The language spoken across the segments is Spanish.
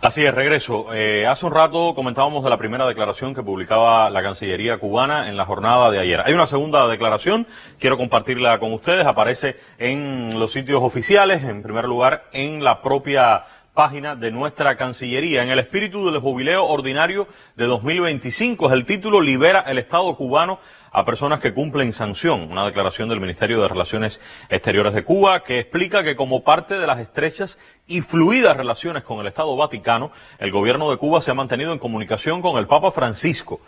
Así es, regreso. Hace un rato comentábamos de la primera declaración que publicaba la Cancillería cubana en la jornada de ayer. Hay una segunda declaración, quiero compartirla con ustedes, aparece en los sitios oficiales, en primer lugar en la propia página de nuestra Cancillería. En el espíritu del jubileo ordinario de 2025 es el título: Libera el Estado cubano a personas que cumplen sanción. Una declaración del Ministerio de Relaciones Exteriores de Cuba que explica que como parte de las estrechas y fluidas relaciones con el Estado Vaticano, el gobierno de Cuba se ha mantenido en comunicación con el Papa Francisco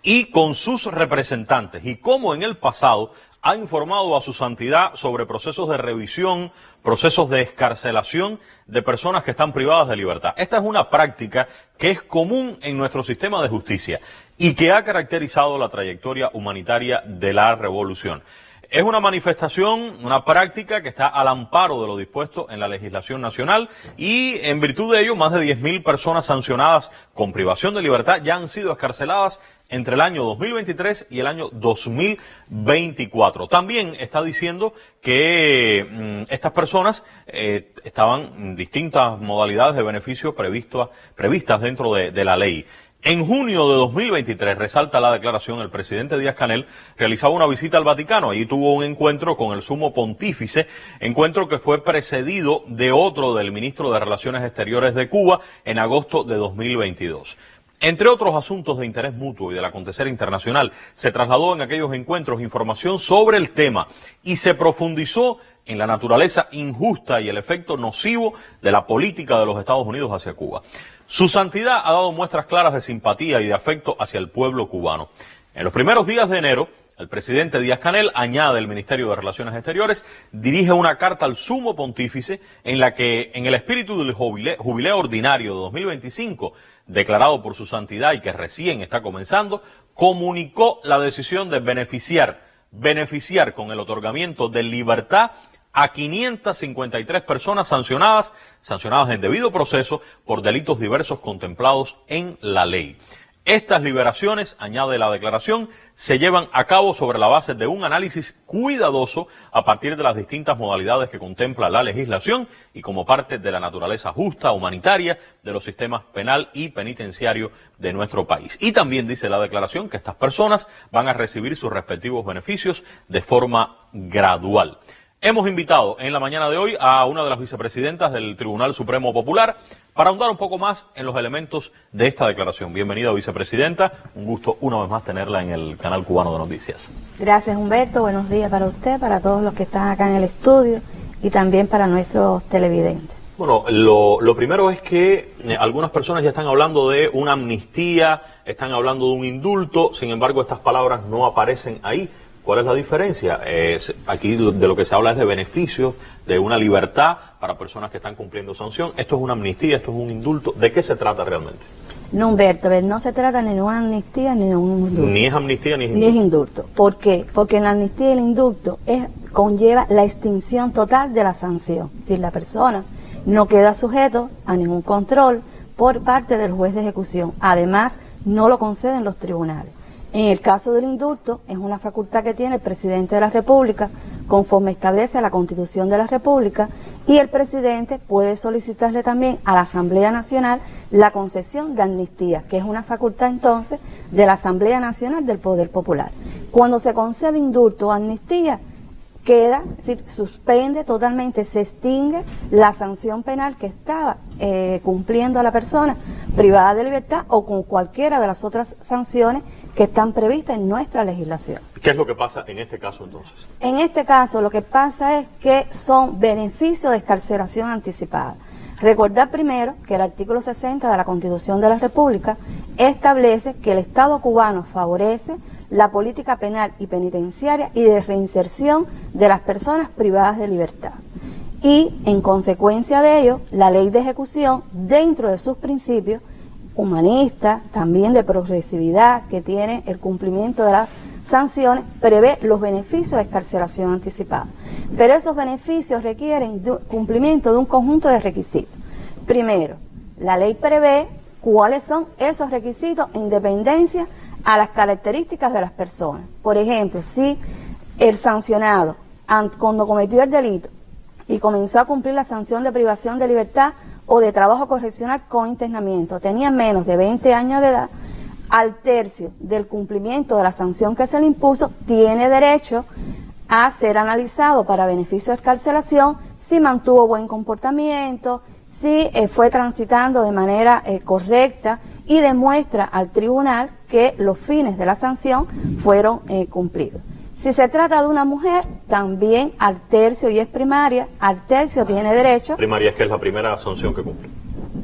y con sus representantes, y como en el pasado ha informado a su santidad sobre procesos de revisión, procesos de excarcelación de personas que están privadas de libertad. Esta es una práctica que es común en nuestro sistema de justicia y que ha caracterizado la trayectoria humanitaria de la revolución. Es una manifestación, una práctica que está al amparo de lo dispuesto en la legislación nacional, y en virtud de ello más de 10.000 personas sancionadas con privación de libertad ya han sido excarceladas entre el año 2023 y el año 2024. También está diciendo que estas personas estaban en distintas modalidades de beneficio previstas dentro de la ley. En junio de 2023, resalta la declaración, el presidente Díaz-Canel realizaba una visita al Vaticano. Allí tuvo un encuentro con el sumo pontífice, encuentro que fue precedido de otro del ministro de Relaciones Exteriores de Cuba en agosto de 2022. Entre otros asuntos de interés mutuo y del acontecer internacional, se trasladó en aquellos encuentros información sobre el tema y se profundizó en la naturaleza injusta y el efecto nocivo de la política de los Estados Unidos hacia Cuba. Su santidad ha dado muestras claras de simpatía y de afecto hacia el pueblo cubano. En los primeros días de enero, el presidente Díaz-Canel, añade el Ministerio de Relaciones Exteriores, dirige una carta al sumo pontífice en la que, en el espíritu del jubileo ordinario de 2025, declarado por su santidad y que recién está comenzando, comunicó la decisión de beneficiar con el otorgamiento de libertad a 553 personas sancionadas en debido proceso por delitos diversos contemplados en la ley. Estas liberaciones, añade la declaración, se llevan a cabo sobre la base de un análisis cuidadoso a partir de las distintas modalidades que contempla la legislación y como parte de la naturaleza justa, humanitaria, de los sistemas penal y penitenciario de nuestro país. Y también dice la declaración que estas personas van a recibir sus respectivos beneficios de forma gradual. Hemos invitado en la mañana de hoy a una de las vicepresidentas del Tribunal Supremo Popular para ahondar un poco más en los elementos de esta declaración. Bienvenida, vicepresidenta. Un gusto una vez más tenerla en el canal cubano de noticias. Gracias, Humberto. Buenos días para usted, para todos los que están acá en el estudio y también para nuestros televidentes. Bueno, lo primero es que algunas personas ya están hablando de una amnistía, están hablando de un indulto, sin embargo estas palabras no aparecen ahí. ¿Cuál es la diferencia? Aquí de lo que se habla es de beneficios, de una libertad para personas que están cumpliendo sanción. ¿Esto es una amnistía, esto es un indulto? ¿De qué se trata realmente? No, Humberto, no se trata ni de una amnistía ni de un indulto. Ni es amnistía ni es indulto. Ni es indulto. ¿Por qué? Porque en la amnistía y el indulto conlleva la extinción total de la sanción. Si la persona no queda sujeto a ningún control por parte del juez de ejecución. Además, no lo conceden los tribunales. En el caso del indulto, es una facultad que tiene el presidente de la República, conforme establece la Constitución de la República, y el presidente puede solicitarle también a la Asamblea Nacional la concesión de amnistía, que es una facultad entonces de la Asamblea Nacional del Poder Popular. Cuando se concede indulto o amnistía, queda, es decir, suspende totalmente, se extingue la sanción penal que estaba cumpliendo a la persona privada de libertad o con cualquiera de las otras sanciones que están previstas en nuestra legislación. ¿Qué es lo que pasa en este caso entonces? En este caso lo que pasa es que son beneficios de excarcelación anticipada. Recordar primero que el artículo 60 de la Constitución de la República establece que el Estado cubano favorece la política penal y penitenciaria y de reinserción de las personas privadas de libertad. Y en consecuencia de ello, la ley de ejecución, dentro de sus principios humanistas, también de progresividad que tiene el cumplimiento de las sanciones, prevé los beneficios de excarcelación anticipada. Pero esos beneficios requieren cumplimiento de un conjunto de requisitos. Primero, la ley prevé cuáles son esos requisitos en dependencia a las características de las personas. Por ejemplo, si el sancionado, cuando cometió el delito y comenzó a cumplir la sanción de privación de libertad, o de trabajo correccional con internamiento tenían menos de 20 años de edad, al tercio del cumplimiento de la sanción que se le impuso, tiene derecho a ser analizado para beneficio de excarcelación si mantuvo buen comportamiento, si fue transitando de manera correcta y demuestra al tribunal que los fines de la sanción fueron cumplidos. Si se trata de una mujer, también al tercio, y es primaria, al tercio tiene derecho. Primaria es que es la primera sanción que cumple.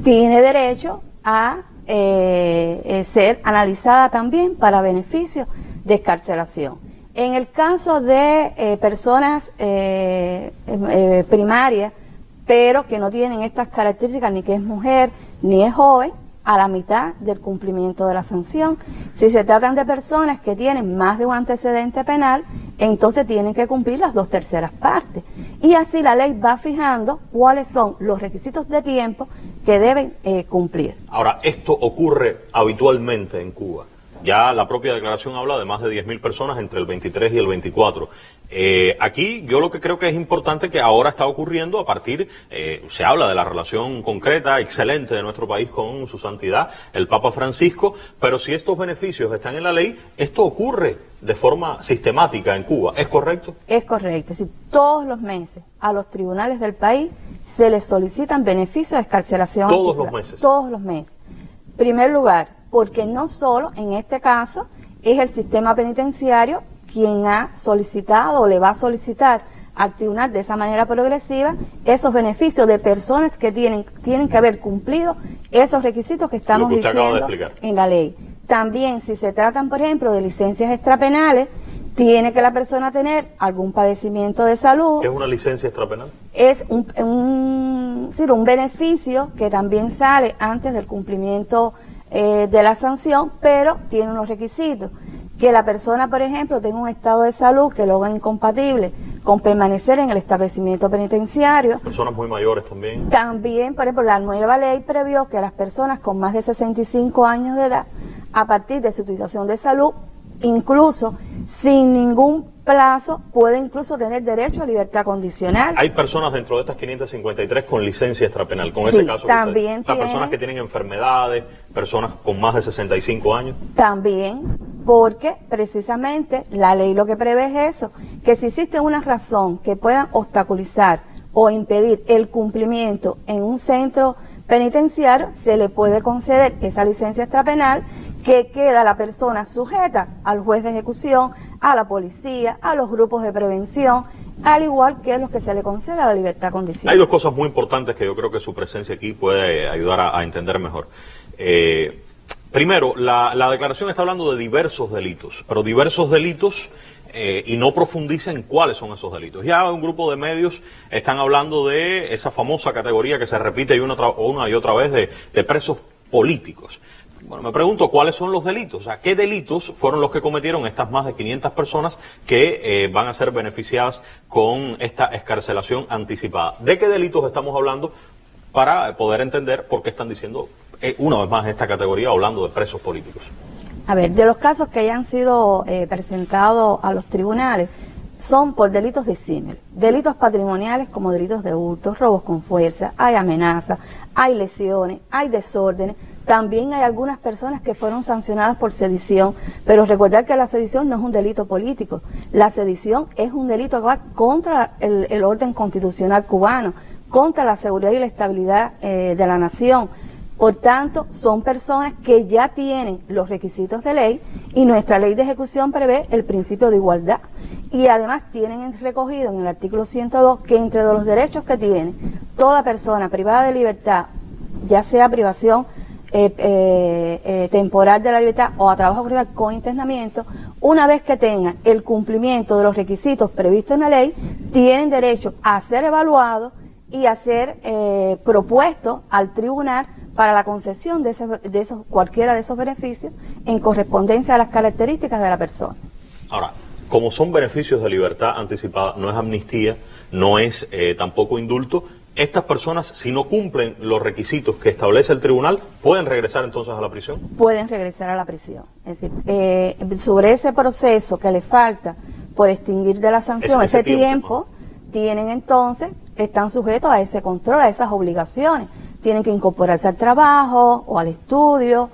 Tiene derecho a ser analizada también para beneficio de excarcelación. En el caso de personas primarias, pero que no tienen estas características, ni que es mujer, ni es joven, a la mitad del cumplimiento de la sanción. Si se tratan de personas que tienen más de un antecedente penal, entonces tienen que cumplir las 2/3 partes. Y así la ley va fijando cuáles son los requisitos de tiempo que deben cumplir. Ahora, esto ocurre habitualmente en Cuba. Ya la propia declaración habla de más de 10.000 personas entre el 23 y el 24. Aquí yo lo que creo que es importante que ahora está ocurriendo a partir, se habla de la relación concreta, excelente de nuestro país con su santidad, el Papa Francisco, pero si estos beneficios están en la ley, esto ocurre de forma sistemática en Cuba, ¿es correcto? Es correcto, es decir, todos los meses a los tribunales del país se les solicitan beneficios de excarcelación. ¿Todos los meses? Todos los meses. En primer lugar, porque no solo en este caso es el sistema penitenciario quien ha solicitado o le va a solicitar al tribunal de esa manera progresiva esos beneficios de personas que tienen que haber cumplido esos requisitos que estamos diciendo en la ley. También, si se tratan, por ejemplo, de licencias extrapenales, tiene que la persona tener algún padecimiento de salud. ¿Qué es una licencia extrapenal? Es un beneficio que también sale antes del cumplimiento de la sanción, pero tiene unos requisitos. Que la persona, por ejemplo, tenga un estado de salud que lo haga incompatible con permanecer en el establecimiento penitenciario. Personas muy mayores también. También, por ejemplo, la nueva ley previó que las personas con más de 65 años de edad, a partir de su situación de salud, incluso sin ningún plazo, puede incluso tener derecho a libertad condicional. Hay personas dentro de estas 553 con licencia extrapenal, con sí, ese caso. También las personas que tienen enfermedades, personas con más de 65 años. También, porque precisamente la ley lo que prevé es eso, que si existe una razón que pueda obstaculizar o impedir el cumplimiento en un centro penitenciario, se le puede conceder esa licencia extrapenal, que queda la persona sujeta al juez de ejecución, a la policía, a los grupos de prevención, al igual que los que se le concede a la libertad condicional. Hay dos cosas muy importantes que yo creo que su presencia aquí puede ayudar a entender mejor. Primero, la declaración está hablando de diversos delitos, pero diversos delitos y no profundiza en cuáles son esos delitos. Ya un grupo de medios están hablando de esa famosa categoría que se repite una y otra vez de presos políticos. Bueno, me pregunto cuáles son los delitos, o sea, qué delitos fueron los que cometieron estas más de 500 personas que van a ser beneficiadas con esta excarcelación anticipada. ¿De qué delitos estamos hablando para poder entender por qué están diciendo una vez más esta categoría hablando de presos políticos? A ver, de los casos que hayan sido presentados a los tribunales, son por delitos disímiles. Delitos patrimoniales como delitos de hurto, robos con fuerza, hay amenazas, hay lesiones, hay desórdenes. También hay algunas personas que fueron sancionadas por sedición, pero recordar que la sedición no es un delito político. La sedición es un delito que va contra el orden constitucional cubano, contra la seguridad y la estabilidad de la nación. Por tanto, son personas que ya tienen los requisitos de ley y nuestra ley de ejecución prevé el principio de igualdad. Y además tienen recogido en el artículo 102 que entre los derechos que tiene toda persona privada de libertad, ya sea privación temporal de la libertad o a trabajo forzado con internamiento, una vez que tengan el cumplimiento de los requisitos previstos en la ley, tienen derecho a ser evaluados y a ser propuestos al tribunal para la concesión de esos cualquiera de esos beneficios en correspondencia a las características de la persona. Ahora, como son beneficios de libertad anticipada, no es amnistía, no es tampoco indulto, estas personas, si no cumplen los requisitos que establece el tribunal, ¿pueden regresar entonces a la prisión? Pueden regresar a la prisión. Es decir, sobre ese proceso que le falta por extinguir de la sanción, ese tiempo, tienen entonces, están sujetos a ese control, a esas obligaciones. tienen que incorporarse al trabajo o al estudio,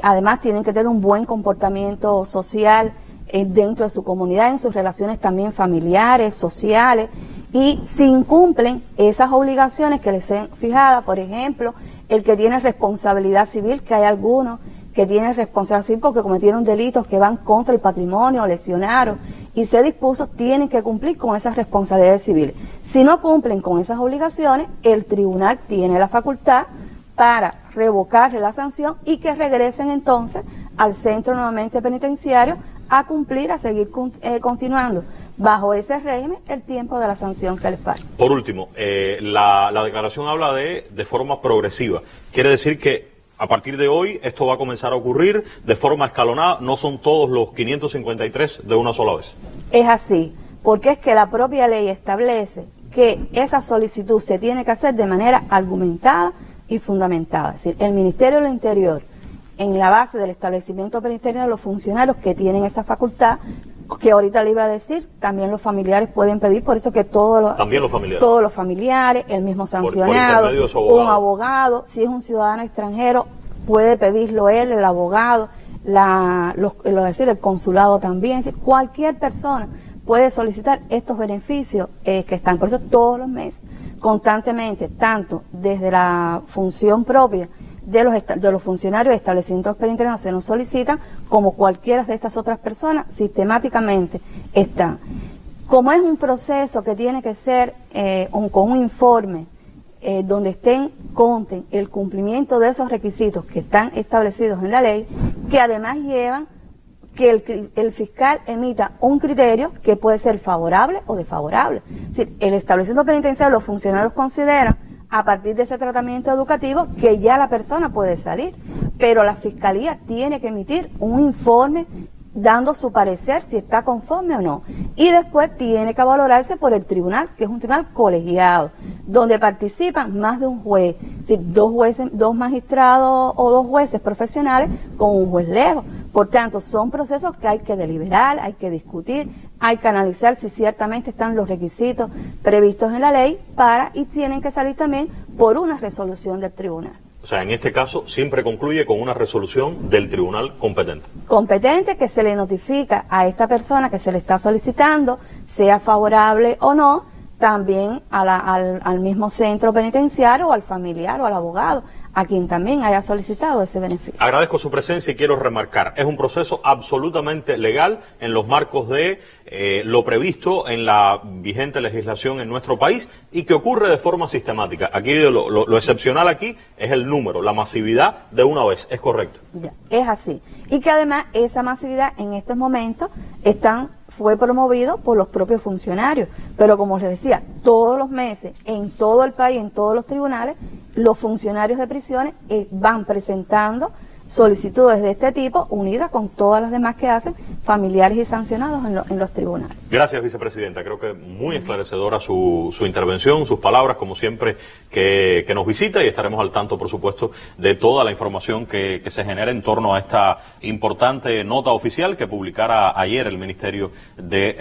además tienen que tener un buen comportamiento social dentro de su comunidad, en sus relaciones también familiares, sociales, y si incumplen esas obligaciones que les sean fijadas, por ejemplo, el que tiene responsabilidad civil, que hay algunos que tienen responsabilidad civil porque cometieron delitos que van contra el patrimonio, lesionaron, y se dispuso, tienen que cumplir con esas responsabilidades civiles. Si no cumplen con esas obligaciones, el tribunal tiene la facultad para revocarle la sanción y que regresen entonces al centro nuevamente penitenciario a cumplir, a seguir continuando bajo ese régimen el tiempo de la sanción que les pague. Por último, la declaración habla de forma progresiva. Quiere decir que a partir de hoy esto va a comenzar a ocurrir de forma escalonada, no son todos los 553 de una sola vez. Es así, porque es que la propia ley establece que esa solicitud se tiene que hacer de manera argumentada y fundamentada. Es decir, el Ministerio del Interior, en la base del establecimiento penitenciario, los funcionarios que tienen esa facultad, que ahorita le iba a decir, también los familiares pueden pedir, por eso que todos los familiares, el mismo sancionado, un abogado, si es un ciudadano extranjero, puede pedirlo él, el abogado, el consulado también, cualquier persona puede solicitar estos beneficios que están, por eso todos los meses, constantemente, tanto desde la función propia de los funcionarios de establecimientos penitenciarios se nos solicitan, como cualquiera de estas otras personas, sistemáticamente están. Como es un proceso que tiene que ser con un informe donde conten el cumplimiento de esos requisitos que están establecidos en la ley, que además llevan que el fiscal emita un criterio que puede ser favorable o desfavorable. Es decir, el establecimiento penitenciario, los funcionarios consideran, a partir de ese tratamiento educativo, que ya la persona puede salir, pero la Fiscalía tiene que emitir un informe dando su parecer si está conforme o no, y después tiene que valorarse por el tribunal, que es un tribunal colegiado, donde participan más de un juez, es decir, dos magistrados o dos jueces profesionales con un juez lego. Por tanto, son procesos que hay que deliberar, hay que discutir, hay que analizar si ciertamente están los requisitos previstos en la ley y tienen que salir también por una resolución del tribunal. O sea, en este caso siempre concluye con una resolución del tribunal competente. Competente, que se le notifica a esta persona que se le está solicitando, sea favorable o no, también al mismo centro penitenciario o al familiar o al abogado, a quien también haya solicitado ese beneficio. Agradezco su presencia y quiero remarcar, es un proceso absolutamente legal en los marcos de lo previsto en la vigente legislación en nuestro país y que ocurre de forma sistemática. Aquí lo excepcional aquí es el número, la masividad de una vez, ¿es correcto? Ya, es así. Y que además esa masividad en estos momentos fue promovido por los propios funcionarios, pero como les decía, todos los meses, en todo el país, en todos los tribunales, los funcionarios de prisiones van presentando solicitudes de este tipo, unidas con todas las demás que hacen familiares y sancionados en los tribunales. Gracias, vicepresidenta. Creo que muy esclarecedora su intervención, sus palabras, como siempre, que nos visita, y estaremos al tanto, por supuesto, de toda la información que se genera en torno a esta importante nota oficial que publicara ayer el Ministerio de